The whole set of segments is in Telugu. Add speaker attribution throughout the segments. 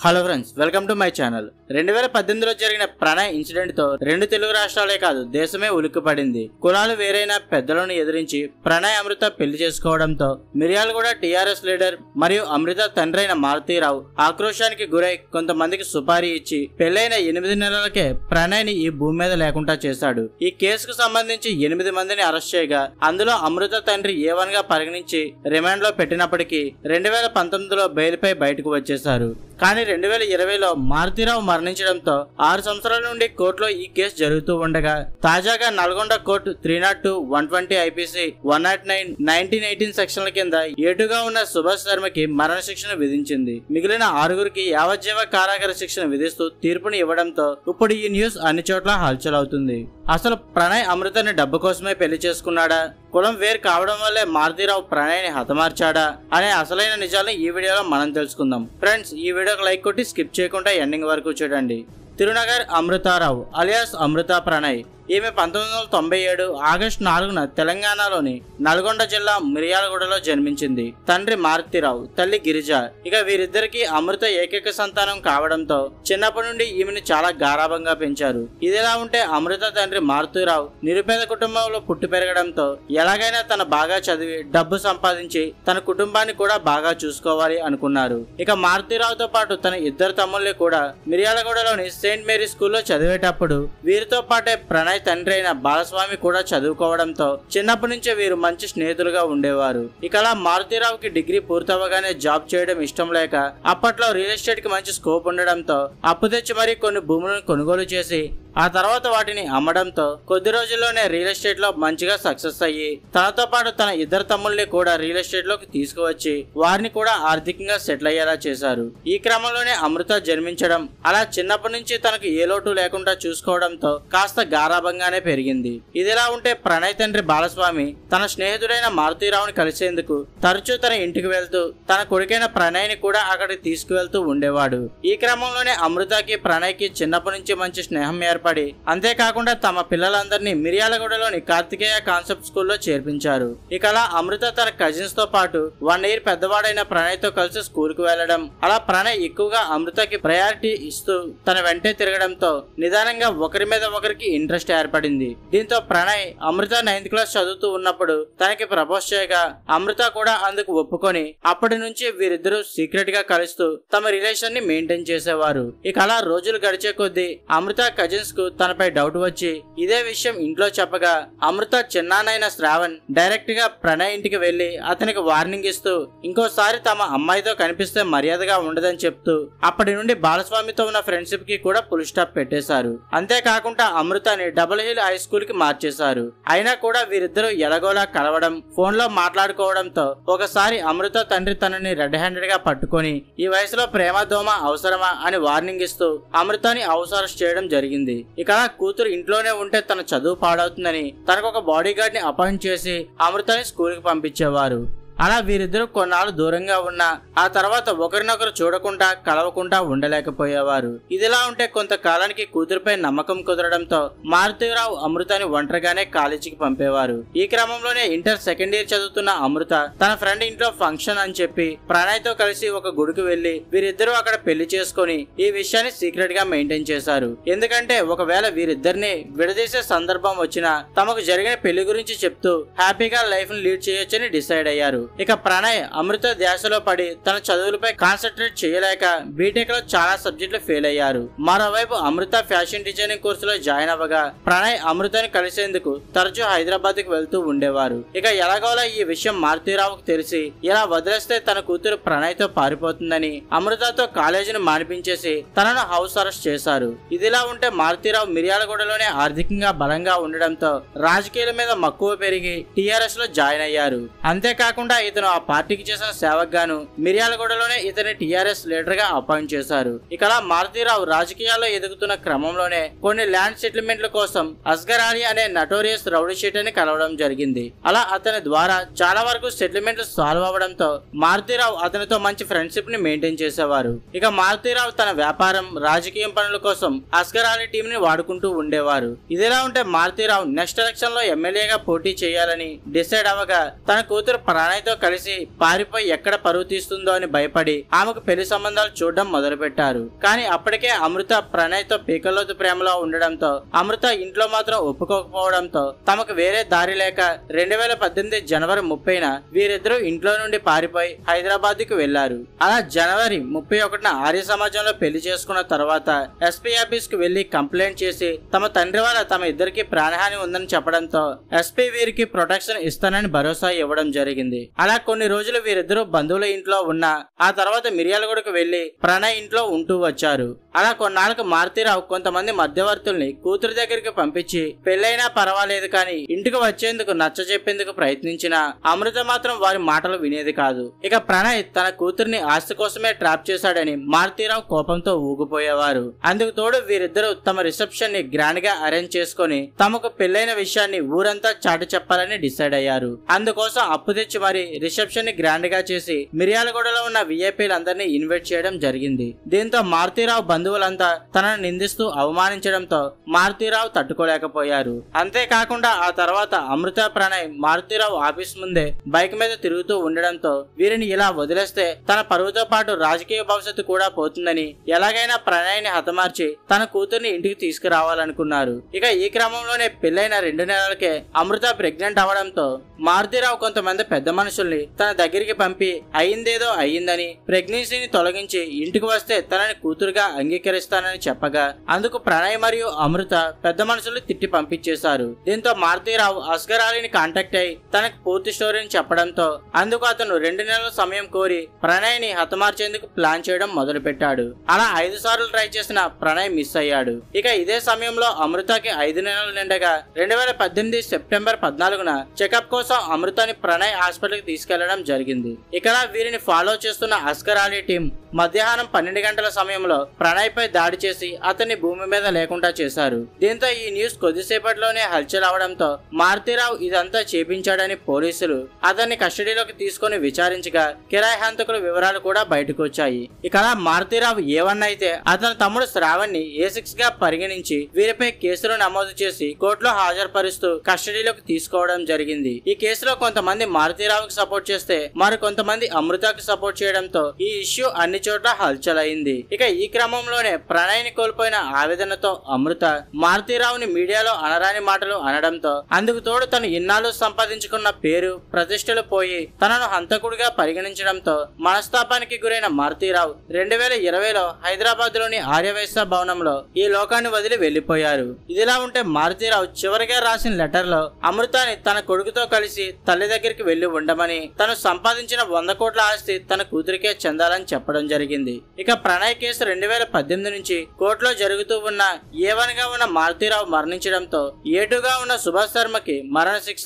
Speaker 1: Hello friends, welcome to my channel. 2018లో జరిగిన ప్రణయ్ ఇన్సిడెంట్ తో రెండు తెలుగు రాష్ట్రాలే కాదు దేశమే ఉలిక్కిపడింది. కులాలు వేరైన పెద్దలను ఎదిరించి ప్రణయ్ అమృత పెళ్లి చేసుకోవడంతో మిర్యాలగూడ టీఆర్ఎస్ లీడర్ మరియు అమృత తండ్రైన మారుతీరావు ఆక్రోశానికి గురై కొంతమందికి సుపారీ ఇచ్చి పెళ్లైన 8 నెలలకే ప్రణయ్ ని ఈ భూమి మీద లేకుండా చేశాడు. ఈ కేసుకు సంబంధించి 8 మందిని అరెస్ట్ చేయగా అందులో అమృత తండ్రి A1 గా పరిగణించి రిమాండ్ లో పెట్టినప్పటికీ 2019లో బెయిల్ పై బయటకు వచ్చేశారు. కానీ 2020లో మారుతీరావు మరణించడంతో 6 సంవత్సరాల నుండి కోర్టులో ఈ కేసు జరుగుతూ ఉండగా తాజాగా నల్గొండ కోర్టు 302, 120 IPC, 109, 1918 సెక్షన్ల కింద ఏటుగా ఉన్న సుభాష్ శర్మకి మరణశిక్షను విధించింది. మిగిలిన 6గురికి యావజ్జీవ కారాగార శిక్షను విధిస్తూ తీర్పును ఇవ్వడంతో ఇప్పుడు ఈ న్యూస్ అన్ని చోట్ల హల్చల్ అవుతుంది. అసలు ప్రణయ్ అమృతని డబ్బు కోసమే పెళ్లి చేసుకున్నాడా, కులం వేరు కావడం వల్లే మారుతీరావు ప్రణయ్ ని హతమార్చాడా అనే అసలైన నిజాలను ఈ వీడియోలో మనం తెలుసుకుందాం. ఫ్రెండ్స్, ఈ వీడియోకి లైక్ కొట్టి స్కిప్ చేయకుండా ఎండింగ్ వరకు చూడండి. తిరునగర్ అమృతారావు అలియాస్ అమృత ప్రణయ్. ఈమె 1997 ఆగస్టు 4న తెలంగాణలోని నల్గొండ జిల్లా మిర్యాలగూడలో జన్మించింది. తండ్రి మారుతీరావు, తల్లి గిరిజ. ఇక వీరిద్దరికి అమృత ఏకైక సంతానం కావడంతో చిన్నప్పటి నుండి ఈమెను చాలా గారాబంగా పెంచారు. ఇదిలా ఉంటే అమృత తండ్రి మారుతీరావు నిరుపేద కుటుంబంలో పుట్టి పెరగడంతో ఎలాగైనా తన బాగా చదివి డబ్బు సంపాదించి తన కుటుంబాన్ని కూడా బాగా చూసుకోవాలి అనుకున్నారు. ఇక మారుతీరావుతో పాటు తన 2 తమ్ముల్ని కూడా మిర్యాలగూడలోని సెయింట్ మేరీ స్కూల్లో చదివేటప్పుడు వీరితో పాటే ప్రణయ్ తండ్రి అయిన బాలస్వామి కూడా చదువుకోవడంతో చిన్నప్పటి నుంచే వీరు మంచి స్నేహితులుగా ఉండేవారు. ఇక మారుతీరావుకి డిగ్రీ పూర్తవగానే జాబ్ చేయడం ఇష్టం లేక అప్పట్లో రియల్ ఎస్టేట్ కి మంచి స్కోప్ ఉండడంతో అప్పు తెచ్చి మరీ కొన్ని భూములను కొనుగోలు చేసి ఆ తర్వాత వాటిని అమ్మడంతో కొద్ది రోజుల్లోనే రియల్ ఎస్టేట్ లో మంచిగా సక్సెస్ అయ్యి తనతో పాటు తన 2 తమ్ముల్ని కూడా రియల్ ఎస్టేట్ లోకి తీసుకువచ్చి వారిని కూడా ఆర్థికంగా సెటిల్ అయ్యేలా చేశారు. ఈ క్రమంలోనే అమృత జన్మించడం, అలా చిన్నప్పటి నుంచి తనకు ఏ లోటు లేకుండా చూసుకోవడంతో కాస్త గారాబంగానే పెరిగింది. ఇదిలా ఉంటే ప్రణయ్ తండ్రి బాలస్వామి తన స్నేహితుడైన మారుతీరావుని కలిసేందుకు తరచూ తన ఇంటికి వెళ్తూ తన కొడుకైన ప్రణయ్ ని కూడా అక్కడికి తీసుకువెళ్తూ ఉండేవాడు. ఈ క్రమంలోనే అమృతకి ప్రణయ్ కి చిన్నప్పటి నుంచి మంచి స్నేహం పడి అంతేకాకుండా తమ పిల్లలందరినీ మిర్యాలగూడలోని కార్తికేయ కాన్సెప్ట్ స్కూల్లో చేర్పించారు. ఇక అమృత తన కజిన్స్ తో పాటు 1 year పెద్దవాడైన ప్రణయ్ తో కలిసి స్కూల్ కు వెళ్లడం, అలా ప్రణయ్ ఎక్కువగా అమృతకి ప్రయారిటీ ఇస్తూ తన వెంటే తిరగడంతో నిదానంగా ఒకరి మీద ఒకరికి ఇంట్రెస్ట్ ఏర్పడింది. దీంతో ప్రణయ్ అమృత 9th క్లాస్ చదువుతూ ఉన్నప్పుడు తనకి ప్రపోజ్ చేయగా అమృత కూడా అందుకు ఒప్పుకొని అప్పటి నుంచి వీరిద్దరూ సీక్రెట్ గా కలుస్తూ తమ రిలేషన్ ని మెయింటైన్ చేసేవారు. ఇక రోజులు గడిచే కొద్దీ అమృత కజిన్స్ తనపై డౌట్ వచ్చి ఇదే విషయం ఇంట్లో చెప్పగా అమృత చిన్నానైన శ్రావణ్ డైరెక్ట్ గా ప్రణయ్ ఇంటికి వెళ్లి అతనికి వార్నింగ్ ఇస్తూ ఇంకోసారి తమ అమ్మాయితో కనిపిస్తే మర్యాదగా ఉండదని చెప్తూ అప్పటి నుండి బాలస్వామితో ఉన్న ఫ్రెండ్షిప్ కి కూడా ఫుల్ స్టాప్ పెట్టేశారు. అంతేకాకుండా అమృతని డబుల్ హిల్ హై స్కూల్ కి మార్చేశారు. అయినా కూడా వీరిద్దరూ ఎలాగోలా కలవడం, ఫోన్ లో మాట్లాడుకోవడంతో ఒకసారి అమృత తండ్రి తనని రెడ్ హ్యాండెడ్ గా పట్టుకొని ఈ వయసులో ప్రేమ దోమ అవసరమా అని వార్నింగ్ ఇస్తూ అమృతని హౌస్ అరెస్ట్ చేయడం జరిగింది. ఇక కూతురు ఇంట్లోనే ఉంటే తన చదువు పాడవుతుందని తనకు ఒక బాడీ గార్డ్ ని అపాయింట్ చేసి అమృతని స్కూల్ కి పంపించేవారు. అలా వీరిద్దరూ కొన్నాళ్ళు దూరంగా ఉన్న ఆ తర్వాత ఒకరినొకరు చూడకుండా కలవకుండా ఉండలేకపోయేవారు. ఇదిలా ఉంటే కొంతకాలానికి కూతురుపై నమ్మకం కుదరడంతో మారుతీరావు అమృతని ఒంటరిగానే కాలేజీకి పంపేవారు. ఈ క్రమంలోనే ఇంటర్ 2nd year చదువుతున్న అమృత తన ఫ్రెండ్ ఇంట్లో ఫంక్షన్ అని చెప్పి ప్రణయ్ తో కలిసి ఒక గుడికి వెళ్లి వీరిద్దరూ అక్కడ పెళ్లి చేసుకుని ఈ విషయాన్ని సీక్రెట్ గా మెయింటైన్ చేశారు. ఎందుకంటే ఒకవేళ వీరిద్దరిని విడదీసే సందర్భం వచ్చినా తమకు జరిగిన పెళ్లి గురించి చెప్తూ హ్యాపీగా లైఫ్ ని లీడ్ చేయొచ్చని డిసైడ్ అయ్యారు. ఇక ప్రణయ్ అమృత ధ్యాసలో పడి తన చదువులపై కాన్సన్ట్రేట్ చేయలేక బీటెక్ లో చాలా సబ్జెక్టులు ఫెయిల్ అయ్యారు. మరోవైపు అమృత ఫ్యాషన్ డిజైనింగ్ కోర్సులో జాయిన్ అవ్వగా ప్రణయ్ అమృతని కలిసేందుకు తరచూ హైదరాబాద్ కి వెళ్తూ ఉండేవారు. ఇక ఎలాగోలా ఈ విషయం మారుతీరావుకు తెలిసి ఇలా వదిలేస్తే తన కూతురు ప్రణయ్ తో పారిపోతుందని అమృతతో కాలేజీని మానిపించేసి తనను హౌస్ అరెస్ట్ చేశారు. ఇదిలా ఉంటే మారుతీరావు మిర్యాలగూడలోనే ఆర్థికంగా బలంగా ఉండడంతో రాజకీయాల మీద మక్కువ పెరిగి టీఆర్ఎస్ లో జాయిన్ అయ్యారు. అంతేకాకుండా ఇతను ఆ పార్టీకి చేసిన సేవకు గాను మిర్యాలగూడలోనే ఇతని టీఆర్ఎస్ లీడర్ గా అపాయింట్ చేశారు. ఇక మారుతీరావు రాజకీయాల్లో ఎదుగుతున్న క్రమంలోనే కొన్ని ల్యాండ్ సెటిల్మెంట్ల కోసం అస్గర్ అలీ అనే నటోరియస్ రౌడీ షీటర్ ని కలవడం జరిగింది. అలా అతని ద్వారా చాలా వరకు సెటిల్మెంట్లు సాల్వ్ అవ్వడంతో మారుతీరావు అతనితో మంచి ఫ్రెండ్షిప్ ని మెయింటైన్ చేసేవారు. ఇక మారుతీరావు తన వ్యాపారం, రాజకీయం పనుల కోసం అస్గర్ అలీ టీం ని వాడుకుంటూ ఉండేవారు. ఇదిలా ఉంటే మారుతీరావు నెక్స్ట్ ఎలక్షన్ లో ఎమ్మెల్యేగా పోటీ చేయాలని డిసైడ్ అవ్వగా తన కూతురు ప్రణయ్ ప్రణయ్తో కలిసి పారిపోయి ఎక్కడ పరువు తీస్తుందో అని భయపడి ఆమెకు పెళ్లి సంబంధాలు చూడడం మొదలుపెట్టారు. కానీ అప్పటికే అమృత ప్రణయ్తో పీకల్లోతు ప్రేమలో ఉండడంతో అమృత ఇంట్లో మాత్రం ఒప్పుకోకపోవడంతో తమకు వేరే దారి లేక 2018 జనవరి 30న వీరిద్దరూ ఇంట్లో నుండి పారిపోయి హైదరాబాద్ కు వెళ్లారు. అలా జనవరి 31న ఆర్య సమాజంలో పెళ్లి చేసుకున్న తర్వాత ఎస్పీ ఆఫీస్ కు వెళ్లి కంప్లైంట్ చేసి తమ తండ్రి వల్ల తమ ఇద్దరికి ప్రాణహాని ఉందని చెప్పడంతో ఎస్పీ వీరికి ప్రొటెక్షన్ ఇస్తానని భరోసా ఇవ్వడం జరిగింది. అలా కొన్ని రోజులు వీరిద్దరూ బంధువుల ఇంట్లో ఉన్నా ఆ తర్వాత మిర్యాలగూడకు వెళ్లి ప్రణయ్ ఇంట్లో ఉంటూ వచ్చారు. అలా కొన్నాళ్ళకు మారుతీరావు కొంతమంది మధ్యవర్తుల్ని కూతురు దగ్గరికి పంపించి పెళ్లైనా పర్వాలేదు కానీ ఇంటికి వచ్చేందుకు నచ్చజెప్పేందుకు ప్రయత్నించినా అమృత మాత్రం వారి మాటలు వినేది కాదు. ఇక ప్రణయ్ తన కూతుర్ని ఆస్తి కోసమే ట్రాప్ చేశాడని మారుతీరావు కోపంతో ఊగిపోయేవారు. అందుకు తోడు వీరిద్దరూ తమ రిసెప్షన్ ని గ్రాండ్ గా అరేంజ్ చేసుకుని తమకు పెళ్లైన విషయాన్ని ఊరంతా చాటి చెప్పాలని డిసైడ్ అయ్యారు. అందుకోసం అప్పు తెచ్చి మరి రిసెప్షన్ ని గ్రాండ్ గా చేసి మిర్యాలగూడలో ఉన్న విఐపీలందరినీ ఇన్వైట్ చేయడం జరిగింది. దీంతో మారుతీరావు బంధువులంతా తనను నిందిస్తూ అవమానించడంతో మారుతీరావు తట్టుకోలేకపోయారు. అంతేకాకుండా ఆ తర్వాత అమృత ప్రణయ్ మారుతీరావు ఆఫీస్ ముందే బైక్ మీద తిరుగుతూ ఉండడంతో వీరిని ఇలా వదిలేస్తే తన పరువుతో పాటు రాజకీయ భవిష్యత్తు కూడా పోతుందని ఎలాగైనా ప్రణయ్ ని హతమార్చి తన కూతుర్ని ఇంటికి తీసుకురావాలనుకున్నారు. ఇక ఈ క్రమంలోనే పెళ్లైన 2 నెలలకే అమృత ప్రెగ్నెంట్ అవడంతో మారుతీరావు కొంతమంది పెద్ద మనుషుల్ని తన దగ్గరికి పంపి అయిందేదో అయ్యిందని ప్రెగ్నెన్సీని తొలగించి ఇంటికి వస్తే తనని కూతురుగా అంగీకరిస్తానని చెప్పగా అందుకు ప్రణయ్ మరియు అమృత పెద్ద మనుషులు తిట్టి పంపించేశారు. దీంతో మారుతీరావు అస్గర్ అలీని కాంటాక్ట్ అయి తనకు పూర్తి స్టోరీని చెప్పడంతో అందుకు అతను 2 నెలల సమయం కోరి ప్రణయ్ ని హతమార్చేందుకు ప్లాన్ చేయడం మొదలు పెట్టాడు. అలా 5 సార్లు ట్రై చేసిన ప్రణయ్ మిస్ అయ్యాడు. ఇక ఇదే సమయంలో అమృతకి 5 నెలలు నిండగా 2018 సెప్టెంబర్ 14న చెకప్ కోసం అమృతని ప్రణయ్ హాస్పిటల్ కి తీసుకెళ్లడం జరిగింది. ఇక్కడ వీరిని ఫాలో చేస్తున్న అస్గర్ అలీ టీం మధ్యాహ్నం 12 గంటల సమయంలో ప్రణయ్ పై దాడి చేసి అతన్ని భూమి మీద లేకుండా చేశారు. దీంతో ఈ న్యూస్ కొద్దిసేపట్లోనే హల్చల్ అవడంతో మారుతీరావు ఇదంతా చేపించాడని పోలీసులు అతన్ని కస్టడీలోకి తీసుకుని విచారించగా కిరాయి హంతకుల వివరాలు కూడా బయటకు వచ్చాయి. ఇక మారుతీరావు A1 అయితే అతని తమ్ముడు శ్రావణ్ ని A6 గా పరిగణించి వీరిపై కేసులు నమోదు చేసి కోర్టులో హాజరుపరుస్తూ కస్టడీలోకి తీసుకోవడం జరిగింది. ఈ కేసులో కొంతమంది మారుతీరావుకి సపోర్ట్ చేస్తే మరికొంతమంది అమృతకు సపోర్ట్ చేయడంతో ఈ ఇష్యూ అన్ని చోట్ల హల్చల్ అయింది. ఇక ఈ క్రమంలోనే ప్రణయ్ ని కోల్పోయిన ఆవేదనతో అమృత మారుతీరావుని మీడియాలో అనరాని మాటలు అనడంతో అందుకు తోడు తను ఇన్నాళ్ళు సంపాదించుకున్న పేరు ప్రతిష్టలు పోయి తనను హంతకుడిగా పరిగణించడంతో మనస్తాపానికి గురైన మారుతీరావు 2020లో హైదరాబాద్ లోని ఆర్యవైశ్య భవనంలో ఈ లోకాన్ని వదిలి వెళ్లిపోయారు. ఇదిలా ఉంటే మారుతీరావు చివరిగా రాసిన లెటర్ లో అమృతాని తన కొడుకుతో కలిసి తల్లి దగ్గరికి వెళ్లి ఉండమని తను సంపాదించిన 100 కోట్ల ఆస్తి తన కూతురికే చెందాలని చెప్పడం జరిగింది. ఇక ప్రణయ్ కేసు 2018 నుంచి కోర్టులో జరుగుతూ ఉన్న A1 గా ఉన్న మారుతీరావు మరణించడంతో A2 గా ఉన్న సుభాష్ శర్మకి మరణ శిక్ష,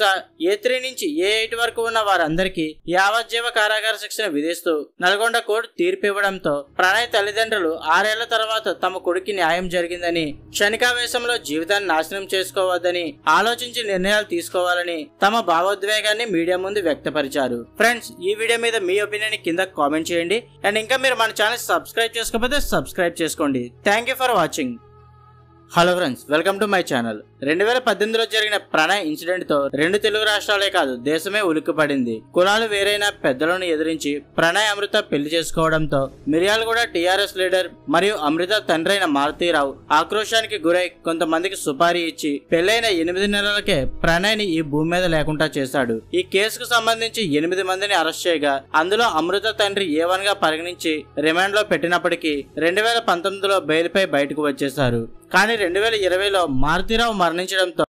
Speaker 1: A3 నుంచి A8 వరకు ఉన్న వారందరికీ యావజ్జీవ కారాగార శిక్షను విధిస్తూ నల్గొండ కోర్టు తీర్పు ఇవ్వడంతో ప్రణయ్ తల్లిదండ్రులు 6 ఏళ్ల తర్వాత తమ కొడుకు న్యాయం జరిగిందని క్షణికావేశంలో జీవితాన్ని నాశనం చేసుకోవద్దని ఆలోచించి నిర్ణయాలు తీసుకోవాలని తమ భావోద్వేగాన్ని మీడియా ముందు వ్యక్తపరిచారు. ఫ్రెండ్స్, ఈ వీడియో మీద మీ ఒపీనియన్ కింద కామెంట్ చేయండి. అండ్ ఇంకా మీరు మన ఛానల్ సబ్స్క్రైబ్ చేసుకోకపోతే సబ్స్క్రైబ్ చేసుకోండి. Thank you for watching. Hello friends, welcome to my channel. 2018లో జరిగిన ప్రణయ్ ఇన్సిడెంట్ తో 2 తెలుగు రాష్ట్రాలే కాదు దేశమే ఉలిక్కిపడింది. కులాలు వేరైన పెద్దలను ఎదిరించి ప్రణయ్ అమృత పెళ్లి చేసుకోవడంతో మిర్యాలగూడ టీఆర్ఎస్ లీడర్ మరియు అమృత తండ్రైన మారుతీరావు ఆక్రోశానికి గురై కొంతమందికి సుపారీ ఇచ్చి పెళ్లైన 8 నెలలకే ప్రణయ్ ని ఈ భూమి మీద లేకుండా చేశాడు. ఈ కేసుకు సంబంధించి 8 మందిని అరెస్ట్ చేయగా అందులో అమృత తండ్రి A1 గా పరిగణించి రిమాండ్ లో పెట్టినప్పటికీ 2019లో బెయిల్ పై బయటకు వచ్చేశారు. కానీ 2020లో మారుతీరావు మరణించడంతో